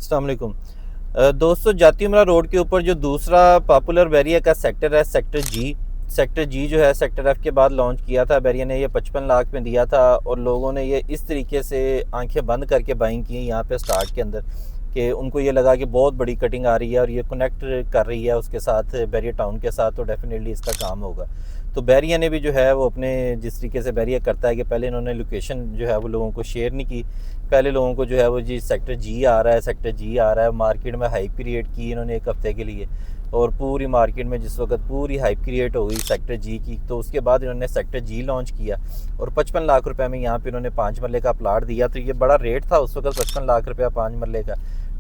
अस्सलाम वालेकुम। दोस्तों, जाती उमरा रोड के ऊपर जो दूसरा पॉपुलर बैरिया का सेक्टर है, सेक्टर जी जो है सेक्टर एफ के बाद लॉन्च किया था। बैरिया ने ये 55 लाख में दिया था और लोगों ने ये इस तरीके से आंखें बंद करके बाइंग की यहाँ पे स्टार्ट के अंदर कि उनको ये लगा कि बहुत बड़ी कटिंग आ रही है और ये कनेक्ट कर रही है उसके साथ बैरिया टाउन के साथ, तो डेफिनेटली इसका काम होगा। तो बैरिया ने भी जो है वो अपने जिस तरीके से बैरिया करता है कि पहले इन्होंने लोकेशन जो है वो लोगों को शेयर नहीं की। पहले लोगों को जो है वो जी सेक्टर जी आ रहा है, सेक्टर जी आ रहा है, मार्केट में हाइप क्रिएट की इन्होंने एक हफ्ते के लिए। और पूरी मार्केट में जिस वक्त पूरी हाइप क्रिएट हो गई सेक्टर जी की, तो उसके बाद इन्होंने सेक्टर जी लॉन्च किया और 55 लाख रुपए में यहाँ पे इन्होंने 5 मरले का प्लाट दिया। तो ये बड़ा रेट था उस वक्त 55 लाख रुपया 5 मरले का।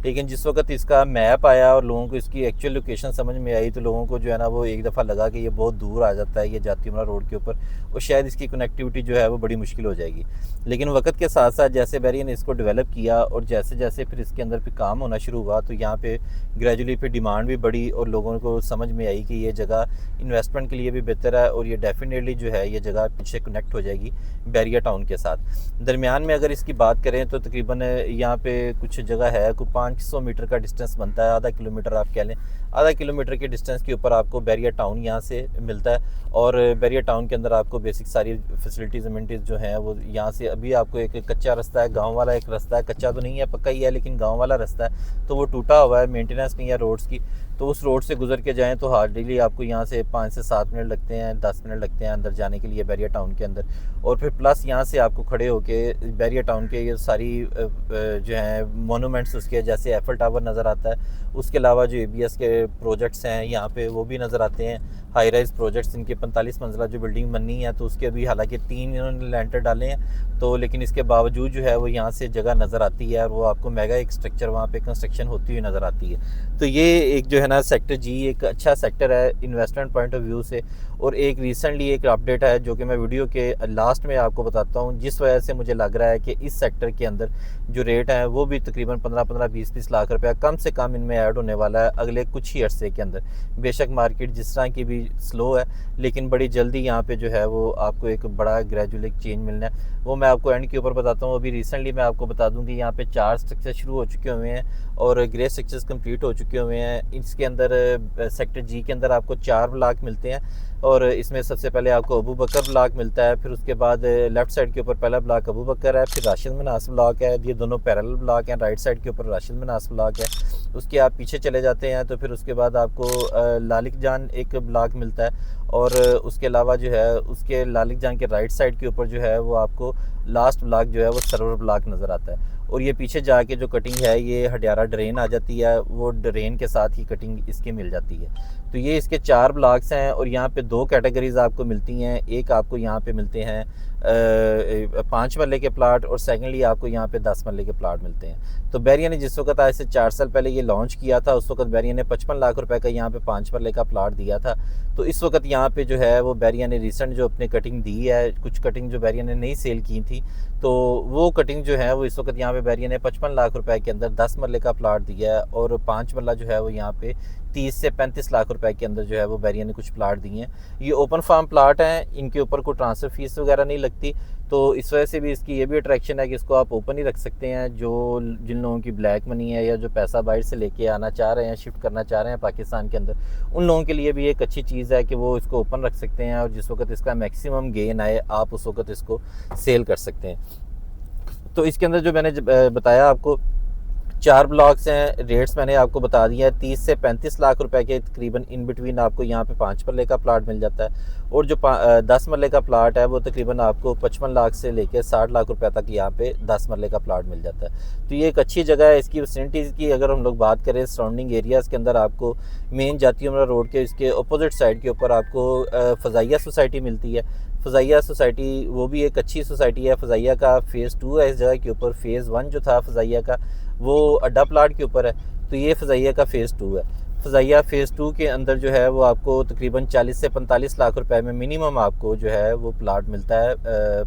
लेकिन जिस वक्त इसका मैप आया और लोगों को इसकी एक्चुअल लोकेशन समझ में आई, तो लोगों को जो है ना वो एक दफ़ा लगा कि ये बहुत दूर आ जाता है ये जाती उमरा रोड के ऊपर और शायद इसकी कनेक्टिविटी जो है वो बड़ी मुश्किल हो जाएगी। लेकिन वक्त के साथ साथ जैसे बैरिया ने इसको डेवलप किया और जैसे जैसे फिर इसके अंदर फिर काम होना शुरू हुआ, तो यहाँ पे ग्रेजुअली फिर डिमांड भी बढ़ी और लोगों को समझ में आई कि ये जगह इन्वेस्टमेंट के लिए भी बेहतर है और ये डेफिनेटली जो है ये जगह पीछे कनेक्ट हो जाएगी बैरिया टाउन के साथ। दरमियान में अगर इसकी बात करें तो तकरीबन यहाँ पे कुछ जगह है, कोई 500 मीटर का डिस्टेंस बनता है, आधा किलोमीटर आप कह लें। आधा किलोमीटर के डिस्टेंस के ऊपर आपको बैरिया टाउन यहाँ से मिलता है और बैरिया टाउन के अंदर आपको बेसिक सारी फैसिलिटीज़ अमेनिटीज़ जो हैं वो यहाँ से। अभी आपको एक कच्चा रास्ता है, गांव वाला एक रास्ता है, कच्चा तो नहीं है पक्का ही है लेकिन गांव वाला रास्ता है, तो वो टूटा हुआ है, मेंटेनेंस नहीं है रोड्स की। तो उस रोड से गुजर के जाएँ तो हार्डली आपको यहाँ से 5 से 7 मिनट लगते हैं, 10 मिनट लगते हैं अंदर जाने के लिए बैरिया टाउन के अंदर। और फिर प्लस यहाँ से आपको खड़े होके बैरिया टाउन के ये सारी जो हैं मोनूमेंट्स उसके, जैसे एफल टावर नज़र आता है, उसके अलावा जो एबीएस के प्रोजेक्ट्स हैं यहाँ पे वो भी नज़र आते हैं। हाई राइज प्रोजेक्ट्स, इनके 45 मंजिला जो बिल्डिंग बननी है, तो उसके अभी हालांकि 3 इन्होंने लेंटर डाले हैं, तो लेकिन इसके बावजूद जो है वो यहाँ से जगह नज़र आती है और वो आपको मेगा एक स्ट्रक्चर वहाँ पे कंस्ट्रक्शन होती हुई नज़र आती है। तो ये एक जो है ना सेक्टर जी एक अच्छा सेक्टर है इन्वेस्टमेंट पॉइंट ऑफ व्यू से। और एक रिसेंटली एक अपडेट है जो कि मैं वीडियो के लास्ट में आपको बताता हूँ, जिस वजह से मुझे लग रहा है कि इस सेक्टर के अंदर जो रेट है वो भी तकरीबन 15-20 लाख रुपया कम से कम इनमें ऐड होने वाला है अगले कुछ ही अरसे के अंदर। बेशक मार्केट जिस तरह की भी स्लो है, लेकिन बड़ी जल्दी यहाँ पे जो है वो आपको एक बड़ा ग्रेजुअल एक चेंज मिलना है, वो मैं आपको एंड के ऊपर बताता हूँ। अभी रिसेंटली मैं आपको बता दूँ कि यहाँ पे 4 स्ट्रक्चर शुरू हो चुके हुए हैं और ग्रे स्ट्रक्चर्स कंप्लीट हो चुके हुए हैं। इसके अंदर सेक्टर जी के अंदर आपको 4 ब्लॉक मिलते हैं और इसमें सबसे पहले आपको अबू बकर ब्लॉक मिलता है, फिर उसके बाद लेफ़्ट साइड के ऊपर पहला ब्लॉक अबू बकर है, फिर राशिद मनास ब्लॉक है, ये दोनों पैरेलल ब्लॉक हैं। राइट साइड के ऊपर राशिद मनास ब्लॉक है। उसके आप पीछे चले जाते हैं तो फिर उसके बाद आपको लालिक जान एक ब्लॉक मिलता है और उसके अलावा जो है उसके लालिक जान के राइट साइड के ऊपर जो है वो आपको लास्ट ब्लॉक जो है वो सर्वर ब्लॉक नज़र आता है। और ये पीछे जाके जो कटिंग है ये हडियारा ड्रेन आ जाती है, वो ड्रेन के साथ ही कटिंग इसकी मिल जाती है। तो ये इसके 4 ब्लॉक्स हैं और यहाँ पे 2 कैटेगरीज आपको मिलती हैं। एक आपको यहाँ पे मिलते हैं 5 मरले के प्लाट और सेकेंडली आपको यहाँ पे 10 मरले के प्लाट मिलते हैं। तो बैरिया ने जिस वक्त आज से 4 साल पहले ये लॉन्च किया था, उस वक्त बैरिया ने 55 लाख रुपए का यहाँ पे 5 मरले का प्लाट दिया था। तो इस वक्त यहाँ पे जो है वो बैरिया ने रिसेंट जो अपने कटिंग दी है, कुछ कटिंग जो बैरिया ने नहीं सेल की थी, तो वो कटिंग जो है वो इस वक्त यहाँ पे बैरिया ने 55 लाख रुपए के अंदर 10 मरले का प्लाट दिया है और 5 मरला जो है वो यहाँ पे 30 से 35 लाख रुपए के अंदर जो है वो बैरिया ने कुछ प्लाट दिए हैं। ये ओपन फार्म प्लाट हैं, इनके ऊपर कोई ट्रांसफ़र फीस वगैरह नहीं लगती, तो इस वजह से भी इसकी ये भी अट्रैक्शन है कि इसको आप ओपन ही रख सकते हैं। जो जिन लोगों की ब्लैक मनी है या जो पैसा बाहर से लेके आना चाह रहे हैं, शिफ्ट करना चाह रहे हैं पाकिस्तान के अंदर, उन लोगों के लिए भी एक अच्छी चीज़ है कि वो इसको ओपन रख सकते हैं और जिस वक्त इसका मैक्सिमम गेन आए आप उस वक्त इसको सेल कर सकते हैं। तो इसके अंदर जो मैंने बताया आपको 4 ब्लॉक्स हैं, रेट्स मैंने आपको बता दिया है। 30 से 35 लाख रुपए के तकरीबन इन बिटवीन आपको यहाँ पे 5 मरले का प्लाट मिल जाता है और जो 10 मरले का प्लाट है वो तकरीबन आपको 55 लाख से लेकर 60 लाख रुपए तक यहाँ पे 10 मरले का प्लाट मिल जाता है। तो ये एक अच्छी जगह है। इसकी वैसिनिटीज़ की अगर हम लोग बात करें, सराउंडिंग एरियाज़ के अंदर आपको मेन जाती उमरा रोड के इसके अपोजिट साइड के ऊपर आपको फ़ज़ाइया सोसाइटी मिलती है। फ़ज़ाइया सोसाइटी वो भी एक अच्छी सोसाइटी है। फ़ज़ाइया का फ़ेज़ 2 है इस जगह के ऊपर। फ़ेज़ 1 जो था फ़ज़ाइया का वो अड्डा प्लाट के ऊपर है, तो ये फ़ज़ाइया का फ़ेज़ 2 है। फ़ज़ाइया फ़ेज़ 2 के अंदर जो है वो आपको तकरीबन 40 से 45 लाख रुपए में मिनिमम आपको जो है वो प्लाट मिलता है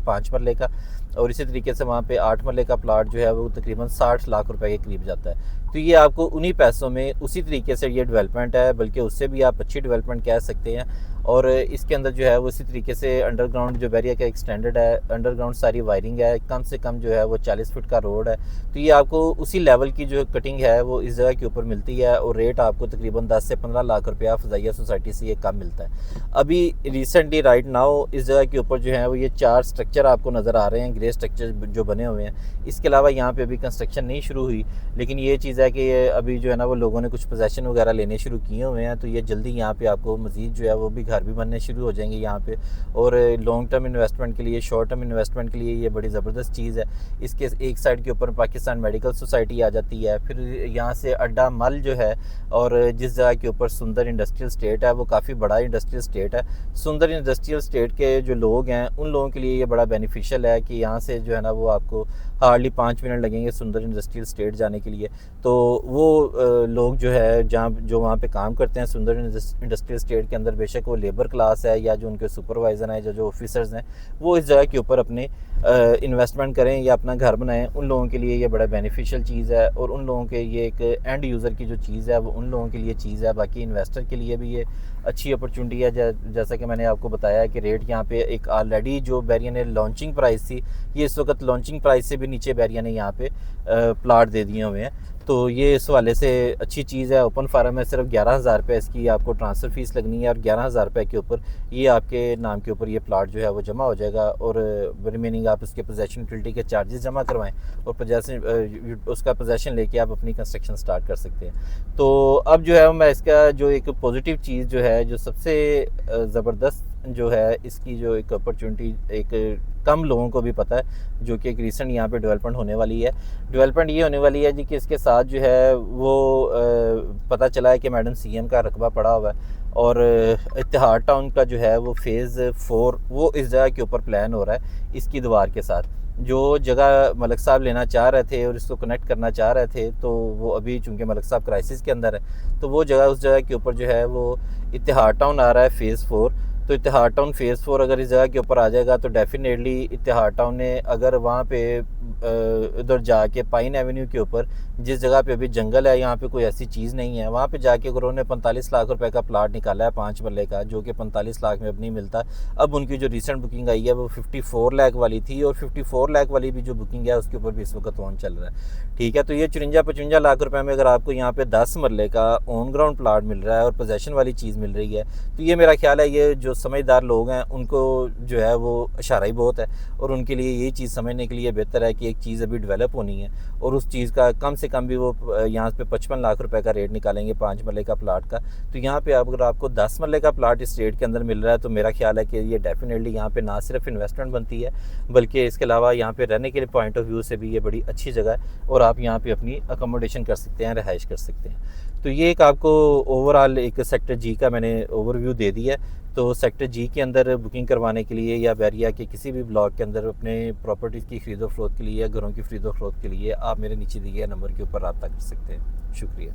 5 मरले का। और इसी तरीके से वहाँ पे 8 मरले का प्लाट जो है वो तकरीबन 60 लाख रुपए के करीब जाता है। तो ये आपको उन्हीं पैसों में उसी तरीके से ये डेवलपमेंट है, बल्कि उससे भी आप अच्छी डेवलपमेंट कह सकते हैं। और इसके अंदर जो है वो इसी तरीके से अंडरग्राउंड जो बैरिया का एक स्टैंडर्ड है, अंडरग्राउंड सारी वायरिंग है, कम से कम जो है वो 40 फुट का रोड है। तो ये आपको उसी लेवल की जो कटिंग है वो इस जगह के ऊपर मिलती है, और रेट आपको तकरीबन 10 से 15 लाख रुपया फ़ज़ाइया सोसाइटी से ये कम मिलता है। अभी रिसेंटली राइट नाउ इस जगह के ऊपर जो है वो ये 4 स्ट्रक्चर आपको नज़र आ रहे हैं, ग्रे स्ट्रक्चर जो बने हुए हैं। इसके अलावा यहाँ पे अभी कंस्ट्रक्शन नहीं शुरू हुई, लेकिन ये चीज़ है कि अभी जो है ना वो लोगों ने कुछ पोजेसन वगैरह लेने शुरू किए हुए हैं। तो ये जल्दी यहाँ पे आपको मज़ीद जो है वो भी घर भी बनने शुरू हो जाएंगे यहाँ पे। और लॉन्ग टर्म इन्वेस्टमेंट के लिए, शॉर्ट टर्म इन्वेस्टमेंट के लिए ये बड़ी ज़बरदस्त चीज़ है। इसके एक साइड के ऊपर पाकिस्तान मेडिकल सोसाइटी आ जाती है, फिर यहाँ से अड्डा मल जो है, और जिस जगह के ऊपर सुंदर इंडस्ट्रियल स्टेट है वो काफ़ी बड़ा इंडस्ट्रियल स्टेट है। सुंदर इंडस्ट्रियल स्टेट के जो लोग हैं उन लोगों के लिए ये बड़ा बेनिफिशियल है कि यहाँ से जो है ना वो आपको हार्डली 5 मिनट लगेंगे सुंदर इंडस्ट्रियल स्टेट जाने के लिए। तो वो लोग जो है जो वहाँ पे काम करते हैं सुंदर इंडस्ट्रियल स्टेट के अंदर, बेशक वो लेबर क्लास है या जो उनके सुपरवाइज़र हैं, जो ऑफिसर्स हैं, वो इस जगह के ऊपर अपने इन्वेस्टमेंट करें या अपना घर बनाएं, उन लोगों के लिए ये बड़ा बेनिफिशियल चीज़ है। और उन लोगों के ये एक एंड यूज़र की जो चीज़ है वो उन लोगों के लिए चीज़ है। बाकी इन्वेस्टर के लिए भी ये अच्छी अपॉर्चुनिटी है। जैसा कि मैंने आपको बताया कि रेट यहाँ पे एक ऑलरेडी जो बैरिया ने लॉन्चिंग प्राइस थी, ये इस वक्त लॉन्चिंग प्राइस से भी नीचे बैरिया ने यहाँ पे प्लाट दे दिए हुए हैं। तो ये इस वाले से अच्छी चीज़ है। ओपन फार्म में सिर्फ 11,000 रुपये इसकी आपको ट्रांसफ़र फ़ीस लगनी है, और 11,000 रुपये के ऊपर ये आपके नाम के ऊपर ये प्लाट जो है वो जमा हो जाएगा। और रिमेनिंग आप उसके पोजेसन यूटिलिटी के चार्जेस जमा करवाएं, और उसका पोजेसन लेके आप अपनी कंस्ट्रक्शन स्टार्ट कर सकते हैं। तो अब जो है मैं इसका जो एक पॉजिटिव चीज़ जो है, जो सबसे ज़बरदस्त जो है इसकी जो एक अपॉर्चुनिटी एक कम लोगों को भी पता है, जो कि एक रिसेंट यहाँ पे डेवलपमेंट होने वाली है। डेवलपमेंट ये होने वाली है जी कि इसके साथ जो है वो पता चला है कि मैडम सीएम का रकबा पड़ा हुआ है, और इत्तेहाद टाउन का जो है वो फ़ेज़ 4 वो इस जगह के ऊपर प्लान हो रहा है इसकी दीवार के साथ। जो जगह मलिक साहब लेना चाह रहे थे और इसको कनेक्ट करना चाह रहे थे, तो वो अभी चूँकि मलिक साहब क्राइसिस के अंदर है, तो वो जगह उस जगह के ऊपर जो है वो इत्तेहाद टाउन आ रहा है फ़ेज़ 4। तो इत्तेहाद टाउन फ़ेज़ 4 अगर इस जगह के ऊपर आ जाएगा तो डेफिनेटली इत्तेहाद टाउन ने अगर वहाँ पे उधर जाके पाइन एवेन्यू के ऊपर जिस जगह पे अभी जंगल है, यहाँ पे कोई ऐसी चीज़ नहीं है, वहाँ पे जाके अगर उन्होंने 45 लाख रुपए का प्लाट निकाला है 5 मरले का, जो कि 45 लाख में अब नहीं मिलता। अब उनकी जो रिसेंट बुकिंग आई है वो 54 लाख वाली थी, और 54 लाख वाली भी जो बुकिंग है उसके ऊपर भी इस वक्त ऑन चल रहा है। ठीक है, तो ये 54-55 लाख रुपए में अगर आपको यहाँ पे 10 मरले का ऑन ग्राउंड प्लाट मिल रहा है और पोजेसन वाली चीज़ मिल रही है, तो ये मेरा ख्याल है ये जो समझदार लोग हैं उनको जो है वो इशारा ही बहुत है, और उनके लिए ये चीज़ समझने के लिए बेहतर है कि एक चीज़ अभी डेवलप होनी है, और उस चीज़ का कम से कम भी वो यहाँ पे 55 लाख रुपए का रेट निकालेंगे 5 मरले का प्लाट का। तो यहाँ पे अगर आपको 10 मरले का प्लाट इस रेट के अंदर मिल रहा है, तो मेरा ख्याल है कि ये डेफिनेटली यहाँ पे ना सिर्फ इन्वेस्टमेंट बनती है, बल्कि इसके अलावा यहाँ पे रहने के पॉइंट ऑफ व्यू से भी ये बड़ी अच्छी जगह है, और आप यहाँ पे अपनी अकोमोडेशन कर सकते हैं, रिहाइश कर सकते हैं। तो ये एक आपको ओवरऑल एक सेक्टर जी का मैंने ओवरव्यू दे दिया है। तो सेक्टर जी के अंदर बुकिंग करवाने के लिए या बैरिया के किसी भी ब्लॉक के अंदर अपने प्रॉपर्टीज़ की खरीदो फरोख्त के लिए या घरों की खरीदो फरोख्त के लिए आप मेरे नीचे दिए गए नंबर के ऊपर रब्ता कर सकते हैं। शुक्रिया।